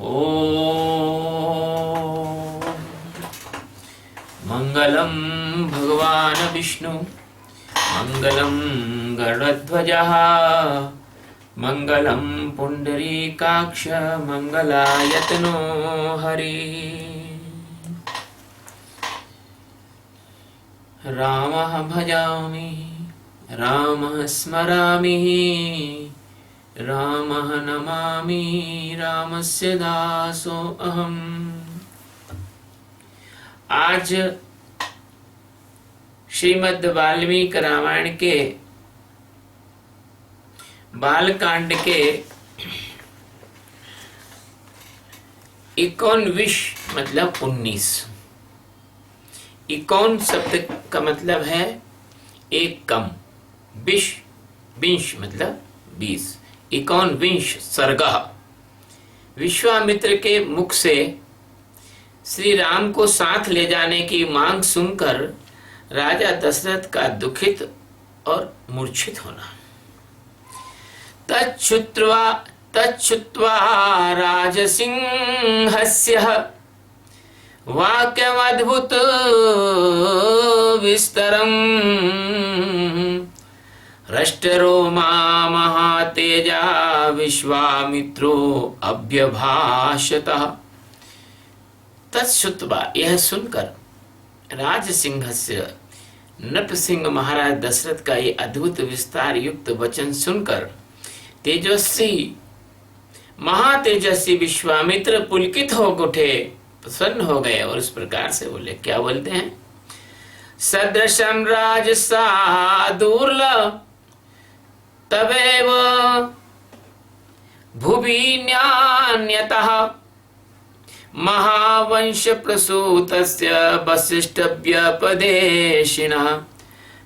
ॐ मंगलम भगवान विष्णु मंगलम गरुड़ध्वजः मंगलम पुंडरीकाक्ष मंगलायतनो हरि। रामः भजामि रामः स्मरामि रामः नमामि रामस्य दासो अहम्। आज श्रीमद् वाल्मीकि रामायण के बालकांड के 19 मतलब 19। 51 शब्द का मतलब है एक कम, विंश मतलब 20। 51 सर्गा विश्वामित्र के मुख से श्री राम को साथ ले जाने की मांग सुनकर राजा दशरथ का दुखित और मूर्छित होना। तच्छ्रुत्वा राजसिंहस्य वाक्यमद्भुत विस्तरम् हृष्टरोमा महातेजा विश्वामित्रो अभ्यभाषतः। तत्श्रुत्वा यह सुनकर राजसिंहस्य नृपसिंह महाराज दशरथ का ये अद्भुत विस्तार युक्त वचन सुनकर तेजस्वी महातेजस्वी विश्वामित्र पुलकित हो उठे, प्रसन्न हो गए और इस प्रकार से बोले। क्या बोलते हैं? सदृशं राजसा दुर्लभ तवेव भुवि न्यान्यतः महावंश प्रसूतस्य वसिष्ठ व्यपदेशिनः।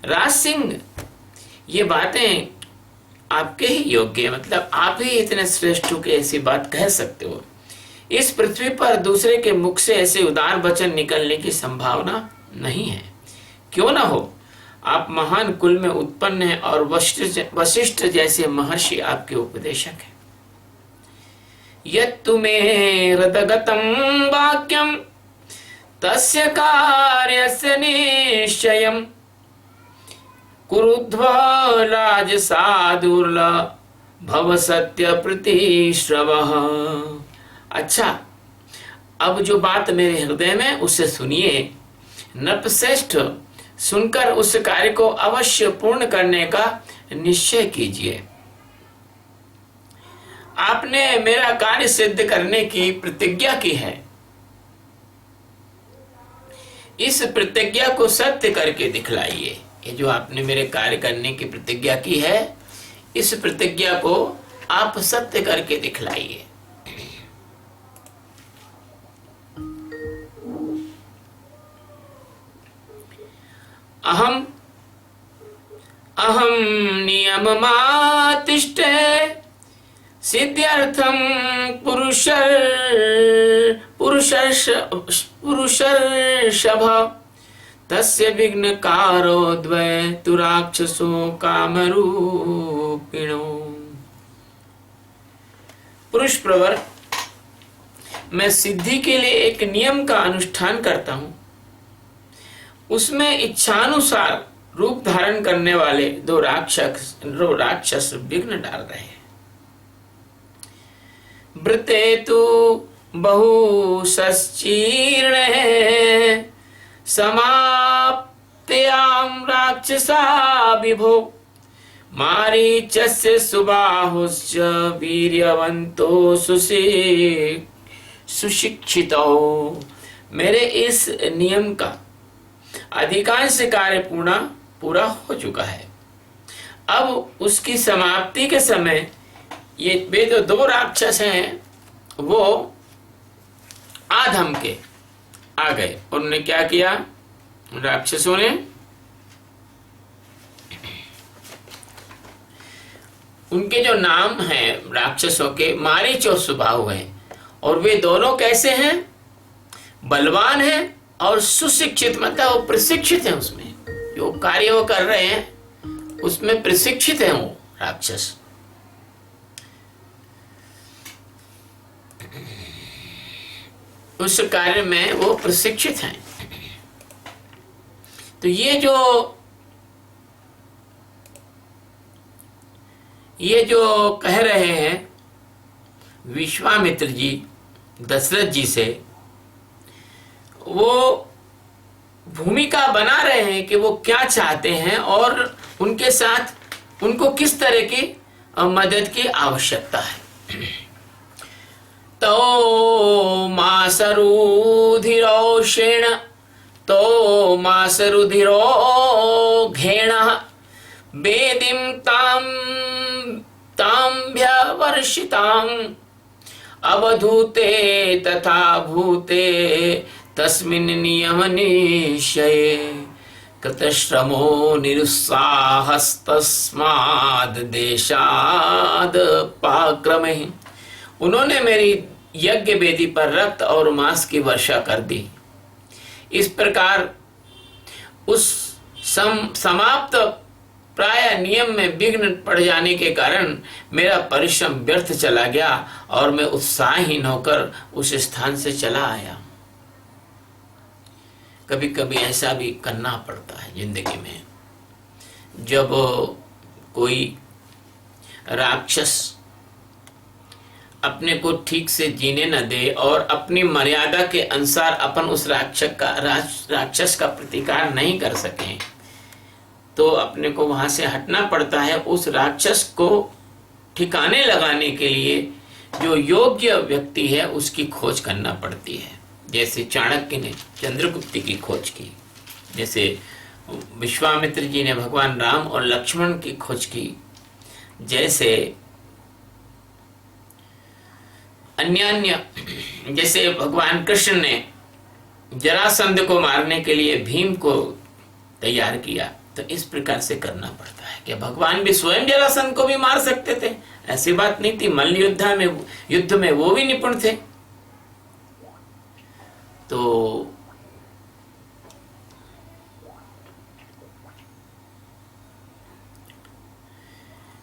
राज सिंह, ये बातें आपके ही योग्य, मतलब आप ही इतने श्रेष्ठ हो कि ऐसी बात कह सकते हो। इस पृथ्वी पर दूसरे के मुख से ऐसे उदार वचन निकलने की संभावना नहीं है। क्यों ना हो, आप महान कुल में उत्पन्न हैं और वशिष्ठ जैसे महर्षि आपके उपदेशक हैं। यत्तु मे हृदगतं वाक्यं तस्य कार्यस्य निश्चयं कुरुध्व राजसादुर्ल भव सत्य प्रतिश्रवः। अच्छा, अब जो बात मेरे हृदय में उसे सुनिए। नृपश्रेष्ठ, सुनकर उस कार्य को अवश्य पूर्ण करने का निश्चय कीजिए। आपने मेरा कार्य सिद्ध करने की प्रतिज्ञा की है, इस प्रतिज्ञा को सत्य करके दिखलाइए। ये जो आपने मेरे कार्य करने की प्रतिज्ञा की है, इस प्रतिज्ञा को आप सत्य करके दिखलाइए। अहम नियममातिष्ठे सिद्ध्यर्थं पुरुषर्षभ तस्य विघ्नकारो द्वैतु राक्षसो कामरूपिणो। पुरुष प्रवर, मैं सिद्धि के लिए एक नियम का अनुष्ठान करता हूं। उसमें इच्छानुसार रूप धारण करने वाले दो राक्षस विघ्न डाल रहे हैं। वृते तु बहुशश्चीर्णे समाप्त्यां राक्षसा विभो मारीचस्य सुबाहुश्च वीर्यवन्तो सुशिक्षितो। मेरे इस नियम का अधिकांश कार्य पूरा हो चुका है। अब उसकी समाप्ति के समय ये वे जो दो राक्षस हैं वो आधम के आ गए। उन्होंने क्या किया? राक्षसों ने उनके जो नाम हैं राक्षसों के मारीच और सुबाहु हैं, और वे दोनों कैसे हैं? बलवान हैं और सुशिक्षित, मतलब वो प्रशिक्षित हैं। उसमें जो कार्य वो कर रहे हैं उसमें प्रशिक्षित हैं वो राक्षस। उस कार्य में वो प्रशिक्षित हैं। तो ये जो कह रहे हैं विश्वामित्र जी दशरथ जी से, वो भूमिका बना रहे हैं कि वो क्या चाहते हैं और उनके साथ उनको किस तरह की मदद की आवश्यकता है। तो मासरुधिरोषेण तो मासरुधिरो घेण वेदिं ताम्भ्यवर्षिताम् अवधूते तथा भूते तस्मिन् नियमनिश्चये कृतश्रमो निरुत्साहस्तस्माद् देशाद् पाक्रमे। उन्होंने मेरी यज्ञ वेदी पर रक्त और मांस की वर्षा कर दी। इस प्रकार उस समाप्त प्राय नियम में विघ्न पड़ जाने के कारण मेरा परिश्रम व्यर्थ चला गया और मैं उत्साहहीन होकर उस स्थान से चला आया। कभी कभी ऐसा भी करना पड़ता है जिंदगी में, जब कोई राक्षस अपने को ठीक से जीने न दे और अपनी मर्यादा के अनुसार अपन उस राक्षस का प्रतिकार नहीं कर सके, तो अपने को वहां से हटना पड़ता है। उस राक्षस को ठिकाने लगाने के लिए जो योग्य व्यक्ति है उसकी खोज करना पड़ती है। जैसे चाणक्य ने चंद्रगुप्त की खोज की, जैसे विश्वामित्र जी ने भगवान राम और लक्ष्मण की खोज की, जैसे अन्य जैसे भगवान कृष्ण ने जरासंध को मारने के लिए भीम को तैयार किया। तो इस प्रकार से करना पड़ता है कि भगवान भी स्वयं जरासंध को भी मार सकते थे, ऐसी बात नहीं थी। मल्ल युद्ध में वो भी निपुण थे। तो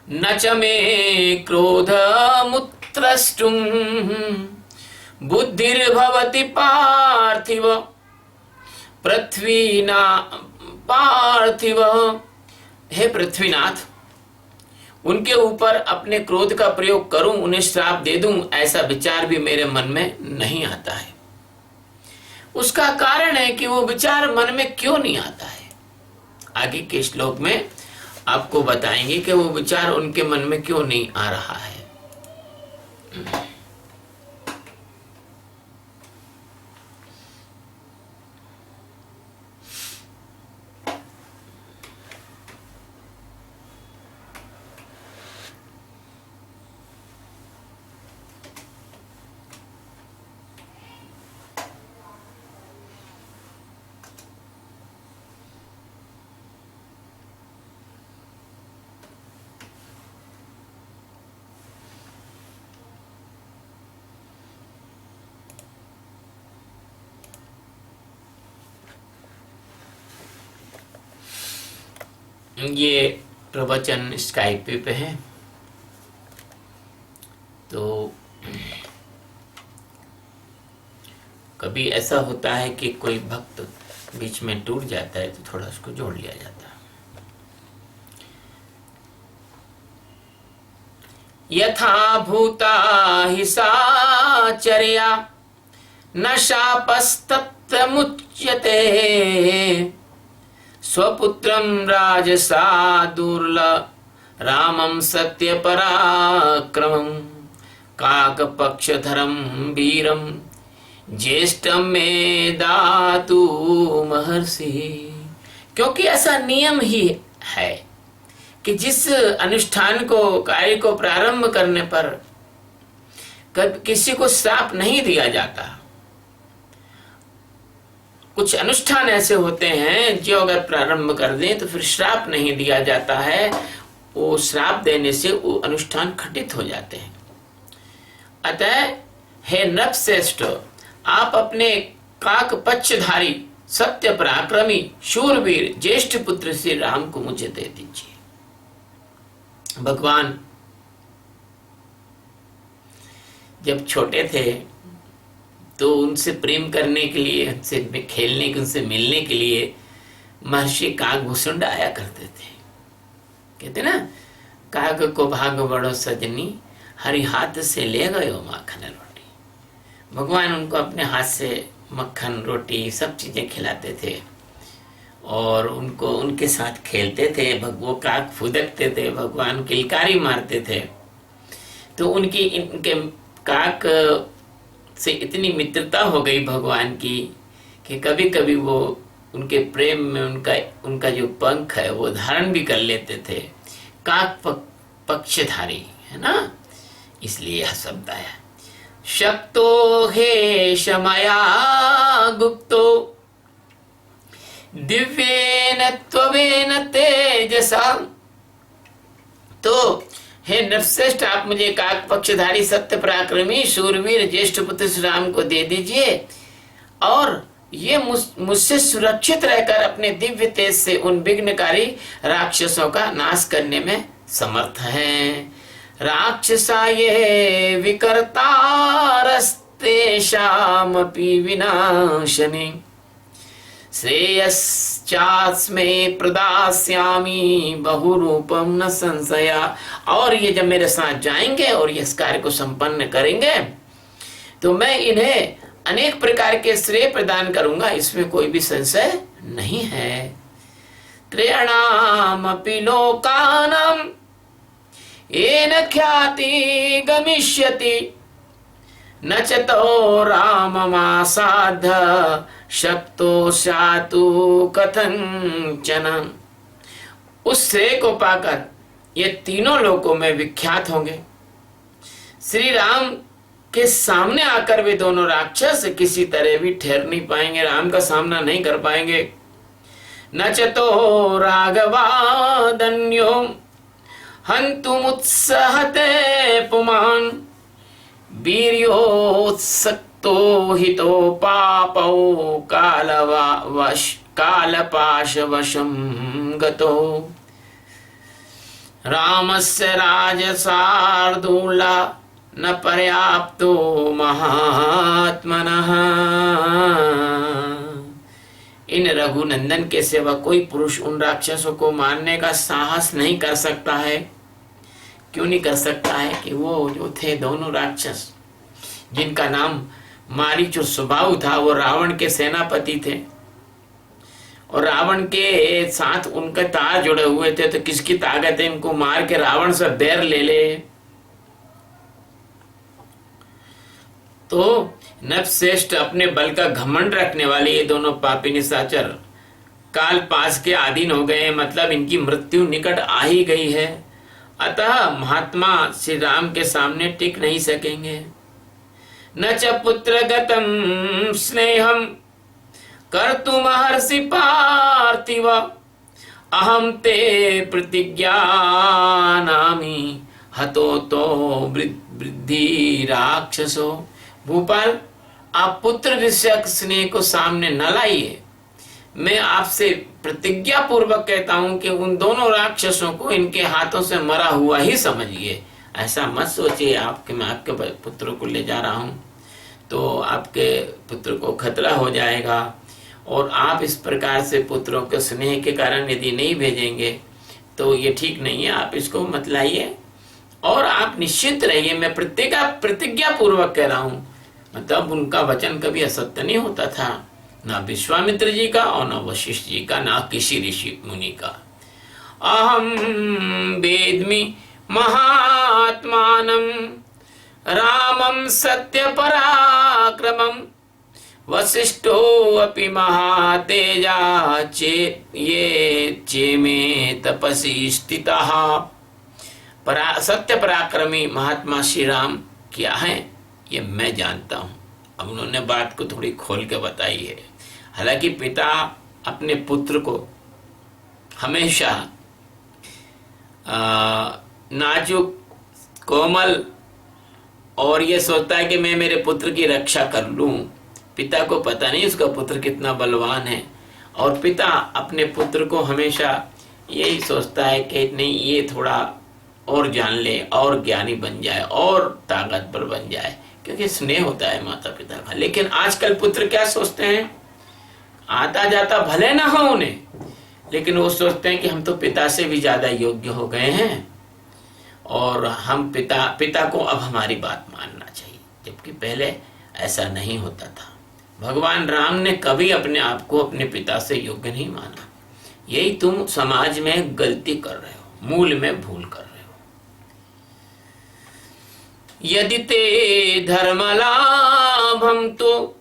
न च मे क्रोधमुत्रष्टुं बुद्धिर्भवति पार्थिव पृथ्वीना पार्थिव। हे पृथ्वीनाथ, उनके ऊपर अपने क्रोध का प्रयोग करूं, उन्हें श्राप दे दूं, ऐसा विचार भी मेरे मन में नहीं आता है। उसका कारण है कि वो विचार मन में क्यों नहीं आता है। आगे के श्लोक में आपको बताएंगे कि वो विचार उनके मन में क्यों नहीं आ रहा है। ये प्रवचन स्काइप पे है, तो कभी ऐसा होता है कि कोई भक्त बीच में टूट जाता है तो थोड़ा उसको जोड़ लिया जाता है। यथा भूता हि साचर्या न शापस्तत्र मुच्यते स्वपुत्रं राजसा दुर्ल रामं सत्य पराक्रमं काकपक्षधरं वीरं ज्येष्ठं मे दातु महर्षि। क्योंकि ऐसा नियम ही है कि जिस अनुष्ठान को कार्य को प्रारंभ करने पर किसी को श्राप नहीं दिया जाता। कुछ अनुष्ठान ऐसे होते हैं जो अगर प्रारंभ कर दें तो फिर श्राप नहीं दिया जाता है। वो श्राप देने से वो अनुष्ठान खंडित हो जाते हैं। अतः हे नृपश्रेष्ठ, आप अपने काक पक्षधारी सत्य पराक्रमी शूरवीर ज्येष्ठ पुत्र श्री राम को मुझे दे दीजिए। भगवान जब छोटे थे तो उनसे प्रेम करने के लिए, उनसे खेलने के, उनसे मिलने के लिए महर्षि काकभूषुंड आया करते थे। कहते ना, काग को भाग बड़ो सजनी, हरि हाथ से ले गयो माखन रोटी। भगवान उनको अपने हाथ से मक्खन रोटी सब चीजें खिलाते थे और उनको उनके साथ खेलते थे। वो काक फुदकते थे, भगवान किलकारी मारते थे। तो इनके काक से इतनी मित्रता हो गई भगवान की कि कभी कभी वो उनके प्रेम में उनका जो पंख है वो धारण भी कर लेते थे। काक पक्षधारी है ना, इसलिए यह शब्द आया। शक्तो हे शमया गुप्तो दिव्येन त्वमेन तेजसा। तो हे नरश्रेष्ठ, आप मुझे काक पक्षधारी सत्य पराक्रमी शूरवीर ज्येष्ठ पुत्र श्री राम को दे दीजिए और ये मुझसे सुरक्षित रहकर अपने दिव्य तेज से उन विघ्नकारी राक्षसों का नाश करने में समर्थ हैं। राक्षसा ये विकर्तारस्तेषामपि विनाशने श्रेयश्चास्मे प्रदास्यामि बहुरूपम न संशया। और ये जब मेरे साथ जाएंगे और इस कार्य को संपन्न करेंगे तो मैं इन्हें अनेक प्रकार के श्रेय प्रदान करूंगा, इसमें कोई भी संशय नहीं है। त्रयाणामपि लोकानां येन ख्याति गमिष्यति न च तो राममासाद्य शक्तो स्यातु कथंचन। उस श्रेय को पाकर ये तीनों लोकों में विख्यात होंगे। श्री राम के सामने आकर वे दोनों राक्षस किसी तरह भी ठहर नहीं पाएंगे, राम का सामना नहीं कर पाएंगे। न च तो राघवादन्यो हन्तुमुत्सहते पुमान् वीर्योत्सक्तो हितो पापौ कालपाशवशं गतो। रामस्य राजसार्दूला न पर्याप्तो महात्मनः। इन रघुनंदन के सिवा कोई पुरुष उन राक्षसों को मारने का साहस नहीं कर सकता है। क्यों नहीं कर सकता है? कि वो जो थे दोनों राक्षस जिनका नाम मारीच और सुबाहु था, वो रावण के सेनापति थे और रावण के साथ उनके तार जुड़े हुए थे। तो किसकी ताकत है इनको मार के रावण से बैर ले ले? तो नरश्रेष्ठ अपने बल का घमंड रखने वाले ये दोनों पापी निशाचर काल पास के अधीन हो गए, मतलब इनकी मृत्यु निकट आ ही गई है। अतः महात्मा श्री राम के सामने टिक नहीं सकेंगे। न च पुत्रगतं स्नेहं कर्तुमर्हसि पार्थिव अहं ते प्रतिज्ञानामि हतो तो वृद्धि राक्षसो। भूपाल, आप पुत्र विषयक स्नेह को सामने न लाइए। मैं आपसे प्रतिज्ञा पूर्वक कहता हूं कि उन दोनों राक्षसों को इनके हाथों से मरा हुआ ही समझिए। ऐसा मत सोचिए आपके मैं आपके पुत्र को ले जा रहा हूं तो आपके पुत्र को खतरा हो जाएगा। और आप इस प्रकार से पुत्रों के स्नेह के कारण यदि नहीं भेजेंगे तो ये ठीक नहीं है। आप इसको मत लाइए और आप निश्चिंत रहिए। मैं प्रतिज्ञा पूर्वक कह रहा हूं, मतलब उनका वचन कभी असत्य नहीं होता था, ना विश्वामित्र जी का और ना वशिष्ठ जी का, ना किसी ऋषि मुनि का। अहम वेद्मि महात्मानं रामं सत्य पराक्रमम् वसिष्ठो अपि महातेजा ये चेमे तपसी स्थितः। सत्य पराक्रमी महात्मा श्री राम क्या है ये मैं जानता हूं। अब उन्होंने बात को थोड़ी खोल के बताई है। हालांकि पिता अपने पुत्र को हमेशा नाजुक कोमल और ये सोचता है कि मैं मेरे पुत्र की रक्षा कर लूं। पिता को पता नहीं उसका पुत्र कितना बलवान है और पिता अपने पुत्र को हमेशा यही सोचता है कि नहीं ये थोड़ा और जान ले और ज्ञानी बन जाए और ताकतवर बन जाए, क्योंकि स्नेह होता है माता पिता का। लेकिन आजकल पुत्र क्या सोचते हैं, आता जाता भले ना हो उन्हें, लेकिन वो सोचते हैं कि हम तो पिता से भी ज्यादा योग्य हो गए हैं और हम पिता को अब हमारी बात मानना चाहिए, जबकि पहले ऐसा नहीं होता था। भगवान राम ने कभी अपने आप को अपने पिता से योग्य नहीं माना। यही तुम समाज में गलती कर रहे हो, मूल में भूल कर रहे हो। यदि ते धर्मलाभं तो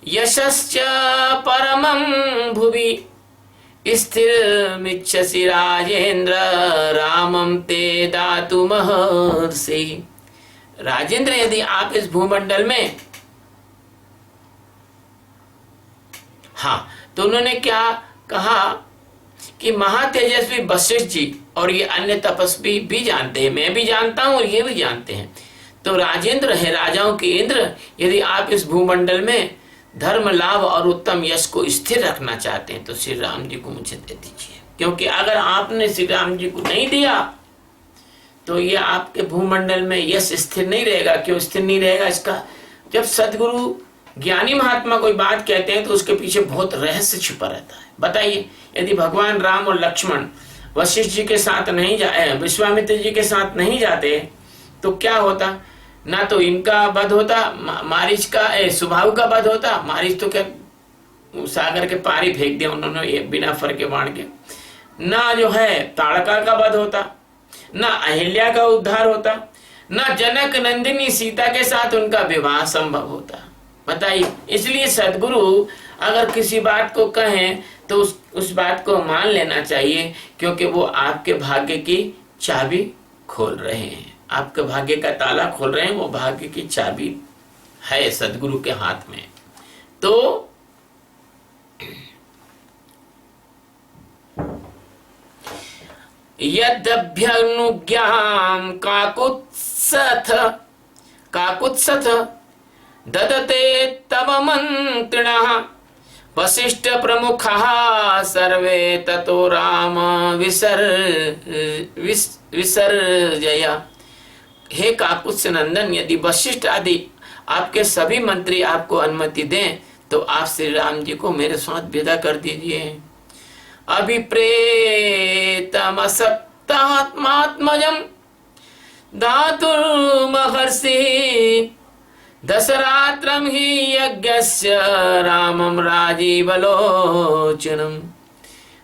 यशश्च परमं भुवि स्थिरमिच्छसि राजेंद्र रामं ते दातुमहर्षि। राजेंद्र, यदि आप इस भूमंडल में, हाँ, तो उन्होंने क्या कहा कि महातेजस्वी वशिष्ठ जी और ये अन्य तपस्वी भी जानते हैं, मैं भी जानता हूं और ये भी जानते हैं। तो राजेंद्र है, राजाओं के इंद्र, यदि आप इस भूमंडल में धर्म लाभ और उत्तम यश को स्थिर रखना चाहते हैं तो श्री राम जी को मुझे दे दीजिए, क्योंकि अगर आपने श्री राम जी को नहीं दिया तो ये आपके भूमंडल में यश स्थिर नहीं रहेगा। क्यों स्थिर नहीं रहेगा? इसका, जब सदगुरु ज्ञानी महात्मा कोई बात कहते हैं तो उसके पीछे बहुत रहस्य छिपा रहता है। बताइए, यदि भगवान राम और लक्ष्मण वशिष्ठ जी के साथ नहीं जाए, विश्वामित्र जी के साथ नहीं जाते तो क्या होता? ना तो इनका वध होता, मारीच का सुबाहु का वध होता। मारीच तो क्या सागर के पार ही फेंक दिया उन्होंने बिना फर के बाण के। ना जो है ताड़का का वध होता, ना अहिल्या का उद्धार होता, ना जनक नंदिनी सीता के साथ उनका विवाह संभव होता। बताइए, इसलिए सदगुरु अगर किसी बात को कहें तो उस बात को मान लेना चाहिए, क्योंकि वो आपके भाग्य की चाबी खोल रहे हैं, आपके भाग्य का ताला खोल रहे हैं। वो भाग्य की चाबी है सदगुरु के हाथ में। तो यद्यभ्यनुज्ञां काकुत्सथ ददते तव मंत्रिणः वसिष्ठ प्रमुखः सर्वे ततो राम विसर्जया। हे काकुत्स नंदन, यदि वशिष्ठ आदि आपके सभी मंत्री आपको अनुमति दें तो आप श्री राम जी को मेरे साथ विदा कर दीजिए। अभिप्रेतमसप्तात्मात्मजं धातुर्महर्षि दशरात्रं हि यज्ञस्य रामं राजीवलोचनम।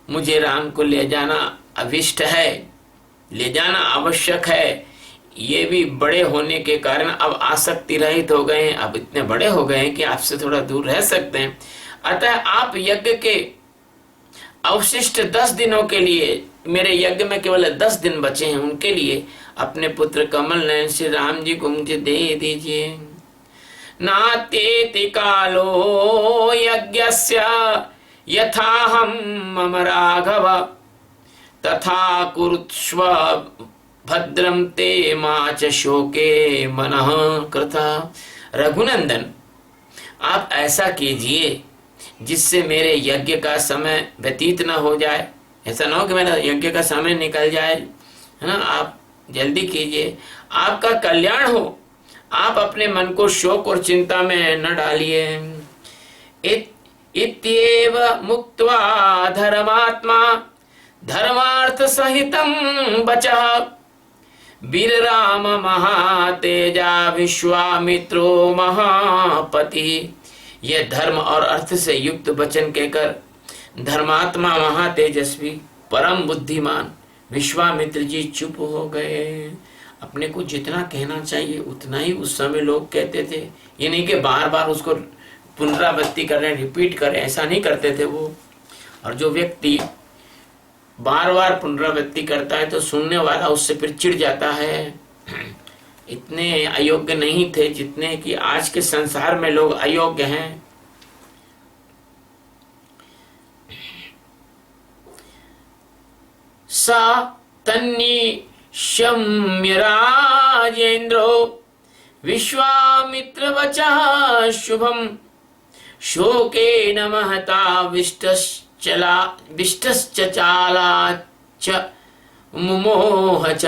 मुझे राम को ले जाना अभिष्ट है, ले जाना आवश्यक है। ये भी बड़े होने के कारण अब आसक्ति रहित हो गए हैं, अब इतने बड़े हो गए हैं कि आपसे थोड़ा दूर रह सकते हैं। अतः आप यज्ञ के अवशिष्ट 10 दिनों के लिए, मेरे यज्ञ में केवल 10 दिन बचे हैं, उनके लिए अपने पुत्र कमल नयन श्री राम जी को मुझे दे दीजिए। नात्येति कालो यज्ञस्य यथाहं मम राघव तथा कुरुष्व भद्रम ते मा च शोके मनः कृता। रघुनंदन, आप ऐसा कीजिए जिससे मेरे यज्ञ का समय व्यतीत न हो जाए। ऐसा ना हो कि मेरा यज्ञ का समय निकल जाए, है ना। आप जल्दी कीजिए, आपका कल्याण हो। आप अपने मन को शोक और चिंता में न डालिए। इत्येव मुक्त्वा धर्मात्मा धर्मार्थ सहितं वचः वीर राम महातेजा विश्वामित्रो महापति। यह धर्म और अर्थ से युक्त वचन कहकर धर्मात्मा महातेजस्वी परम बुद्धिमान विश्वामित्र जी चुप हो गए। अपने को जितना कहना चाहिए उतना ही उस समय लोग कहते थे, ये नहीं कि बार बार उसको पुनरावृत्ति कर रहे हैं, रिपीट कर रहे हैं, ऐसा नहीं करते थे वो। और जो व्यक्ति बार बार पुनरावृत्ति करता है तो सुनने वाला उससे फिर चिढ़ जाता है। इतने अयोग्य नहीं थे जितने कि आज के संसार में लोग अयोग्य हैं। सा तन्नी शम्य राजेंद्रो विश्वामित्र वचः शुभम शोके न महता विष्टश्चचालाच मुमोह च।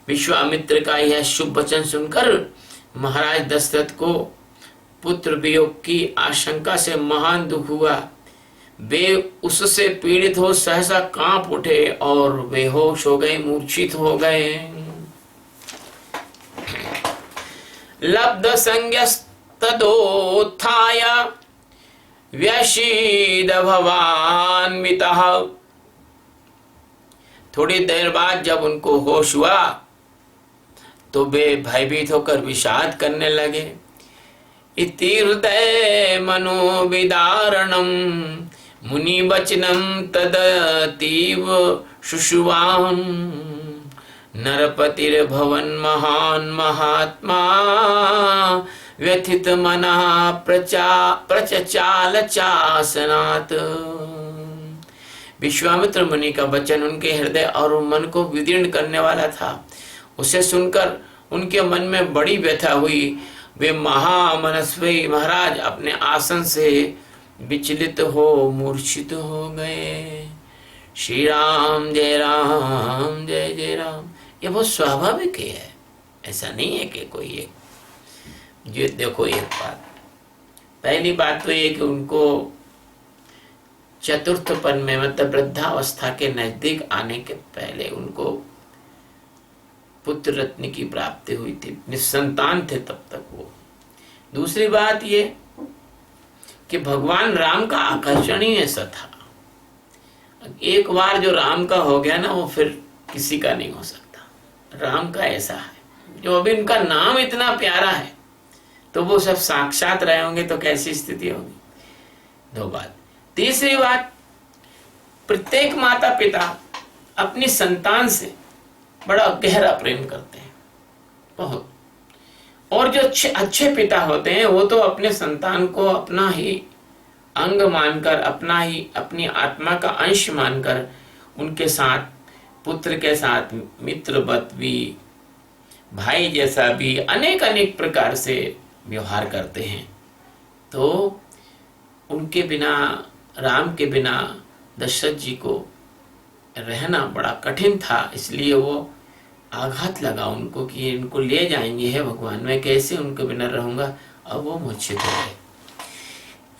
विश्वामित्र का यह शुभ वचन सुनकर महाराज दशरथ को पुत्र वियोग की आशंका से महान दुख हुआ। वे उससे पीड़ित हो सहसा कांप उठे और बेहोश हो गए, मूर्छित हो गए। लब्ध संज्ञस्तदोत्थाय व्यशीद भवान्वितः। थोड़ी देर बाद जब उनको होश हुआ तो वे भयभीत होकर विषाद करने लगे। इति हृदय मनोविदारणम मुनि वचनम तदतीव शुशुवान। नरपतिर्भवन महान महात्मा व्यथित मना प्रचचाल चासनात्। विश्वामित्र मुनि का वचन उनके हृदय और मन को विदीर्ण करने वाला था। उसे सुनकर उनके मन में बड़ी व्यथा हुई। वे महामनस्वी महाराज अपने आसन से विचलित हो मूर्छित हो गए। श्री राम जय राम जय जय राम। ये बहुत स्वाभाविक है, ऐसा नहीं है कि कोई एक ये देखो। एक बात, पहली बात तो ये कि उनको चतुर्थपन में मतलब वृद्धावस्था के नजदीक आने के पहले उनको पुत्र रत्न की प्राप्ति हुई थी, निसंतान थे तब तक वो। दूसरी बात ये कि भगवान राम का आकर्षण ही ऐसा था, एक बार जो राम का हो गया ना वो फिर किसी का नहीं हो सकता। राम का ऐसा है, जो अभी उनका नाम इतना प्यारा है तो वो सब साक्षात रहे होंगे तो कैसी स्थिति होगी। दो बात। तीसरी बात, प्रत्येक माता पिता अपनी संतान से बड़ा गहरा प्रेम करते हैं बहुत, और जो अच्छे पिता होते हैं वो तो अपने संतान को अपना ही अंग मानकर, अपना ही अपनी आत्मा का अंश मानकर उनके साथ, पुत्र के साथ मित्रवत भी, भाई जैसा भी अनेक अनेक प्रकार से व्यवहार करते हैं। तो उनके बिना, राम के बिना दशरथ जी को रहना बड़ा कठिन था। इसलिए वो आघात लगा उनको कि इनको ले जाएंगे है भगवान, मैं कैसे उनके बिना रहूंगा। अब वो मूर्छित हो गए।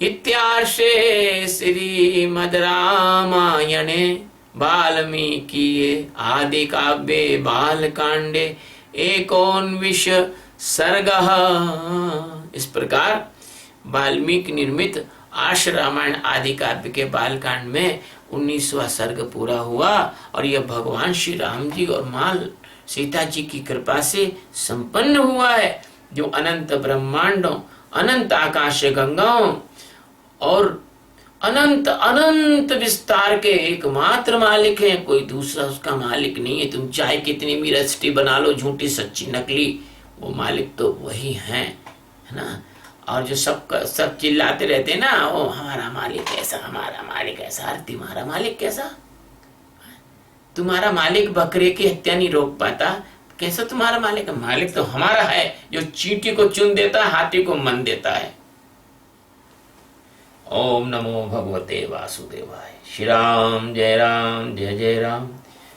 इत्यार्षे श्रीमद् रामायणे वाल्मीकि आदि काव्ये बालकांडे एकोनविंश सर्गः। इस प्रकार वाल्मीकि निर्मित आर्ष रामायण आदि काव्य के बालकांड में 19वां सर्ग पूरा हुआ। और यह भगवान श्री राम जी और मां सीता जी की कृपा से संपन्न हुआ है, जो अनंत ब्रह्मांडों, अनंत आकाश गंगाओं और अनंत अनंत विस्तार के एकमात्र मालिक हैं। कोई दूसरा उसका मालिक नहीं है। तुम चाहे कितनी भी रचटी बना लो, झूठी सच्ची नकली, वो मालिक तो वही है ना। और जो सब चिल्लाते रहते हैं ना, वो हमारा मालिक ऐसा, हमारा मालिक ऐसा। अरे तुम्हारा मालिक कैसा? तुम्हारा मालिक बकरे की हत्या नहीं रोक पाता, कैसा तुम्हारा मालिक? मालिक तो हमारा है जो चींटी को चुन देता है, हाथी को मन देता है। ओम नमो भगवते वासुदेवाय। श्री राम जय राम जय जय राम।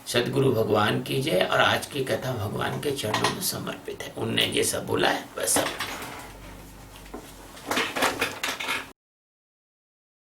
सदगुरु भगवान की जय। और आज की कथा भगवान के चरणों में समर्पित है। उनने जैसा बोला है वैसा